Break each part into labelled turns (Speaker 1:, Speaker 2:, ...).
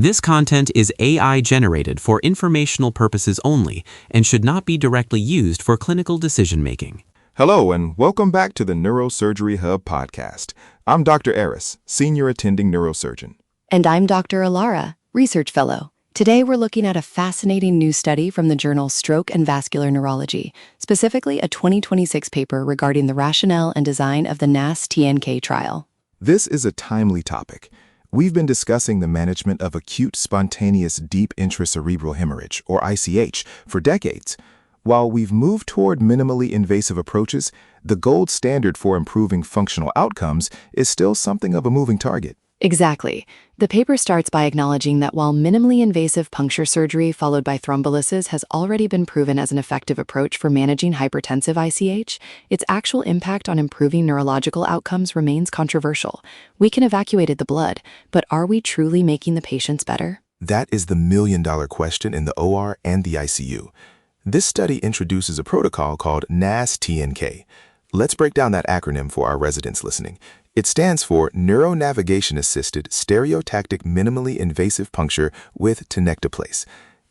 Speaker 1: This content is AI generated for informational purposes only and should not be directly used for clinical decision-making.
Speaker 2: Hello, and welcome back to the Neurosurgery Hub podcast. I'm Dr. Aris, Senior Attending Neurosurgeon.
Speaker 3: And I'm Dr. Alara, Research Fellow. Today we're looking at a fascinating new study from the journal Stroke and Vascular Neurology, specifically a 2026 paper regarding the rationale and design of the NAS-TNK trial.
Speaker 2: This is a timely topic. We've been discussing the management of acute spontaneous deep intracerebral hemorrhage, or ICH, for decades. While we've moved toward minimally invasive approaches, the gold standard for improving functional outcomes is still something of a moving target.
Speaker 3: Exactly. The paper starts by acknowledging that while minimally invasive puncture surgery followed by thrombolysis has already been proven as an effective approach for managing hypertensive ICH, its actual impact on improving neurological outcomes remains controversial. We can evacuate the blood, but are we truly making the patients better?
Speaker 2: That is the million-dollar question in the OR and the ICU. This study introduces a protocol called NAS-TNK. Let's break down that acronym for our residents listening. It stands for Neuronavigation-assisted stereotactic minimally invasive puncture with Tenecteplase.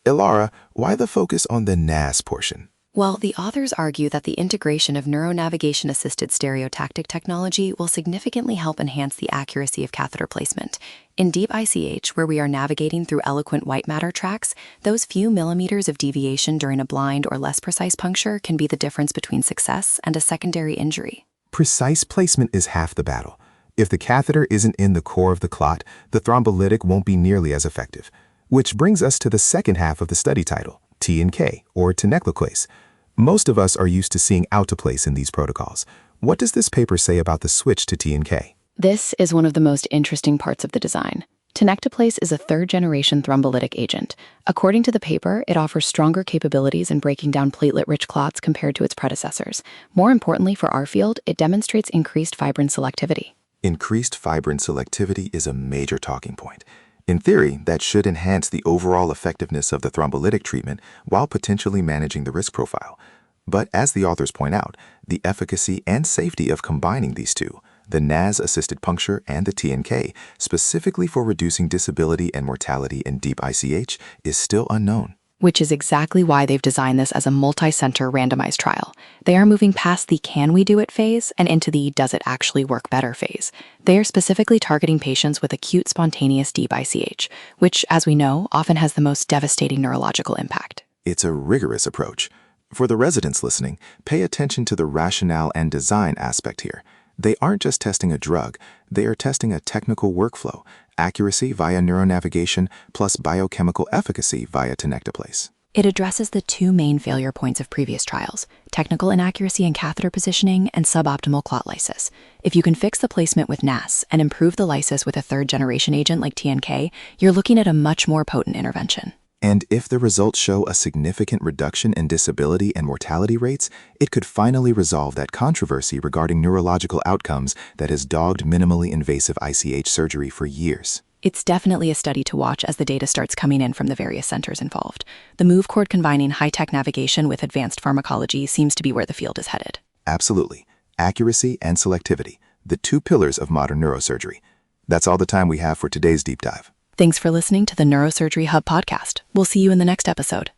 Speaker 2: Ilara, why the focus on the NAS portion?
Speaker 3: Well, the authors argue that the integration of neuronavigation-assisted stereotactic technology will significantly help enhance the accuracy of catheter placement. In deep ICH, where we are navigating through eloquent white matter tracts, those few millimeters of deviation during a blind or less precise puncture can be the difference between success and a secondary injury.
Speaker 2: Precise placement is half the battle. If the catheter isn't in the core of the clot, the thrombolytic won't be nearly as effective. Which brings us to the second half of the study title, TNK, or Tenecteplase. Most of us are used to seeing alteplase in these protocols. What does this paper say about the switch to TNK?
Speaker 3: This is one of the most interesting parts of the design. Tenecteplase is a third-generation thrombolytic agent. According to the paper, it offers stronger capabilities in breaking down platelet-rich clots compared to its predecessors. More importantly for our field, it demonstrates increased fibrin selectivity.
Speaker 2: Increased fibrin selectivity is a major talking point. In theory, that should enhance the overall effectiveness of the thrombolytic treatment while potentially managing the risk profile. But as the authors point out, the efficacy and safety of combining these two, the NAS-assisted puncture and the TNK, specifically for reducing disability and mortality in deep ICH, is still unknown.
Speaker 3: Which is exactly why they've designed this as a multicenter randomized trial. They are moving past the can we do it phase and into the does it actually work better phase. They are specifically targeting patients with acute spontaneous deep ICH, which, as we know, often has the most devastating neurological impact.
Speaker 2: It's a rigorous approach. For the residents listening, pay attention to the rationale and design aspect here. They aren't just testing a drug, they are testing a technical workflow, accuracy via neuronavigation plus biochemical efficacy via Tenecteplase.
Speaker 3: It addresses the two main failure points of previous trials, technical inaccuracy in catheter positioning and suboptimal clot lysis. If you can fix the placement with NAS and improve the lysis with a third-generation agent like TNK, you're looking at a much more potent intervention.
Speaker 2: And if the results show a significant reduction in disability and mortality rates, it could finally resolve that controversy regarding neurological outcomes that has dogged minimally invasive ICH surgery for years.
Speaker 3: It's definitely a study to watch as the data starts coming in from the various centers involved. The move toward combining high-tech navigation with advanced pharmacology seems to be where the field is headed.
Speaker 2: Absolutely. Accuracy and selectivity, the two pillars of modern neurosurgery. That's all the time we have for today's deep dive.
Speaker 3: Thanks for listening to the Neurosurgery Hub podcast. We'll see you in the next episode.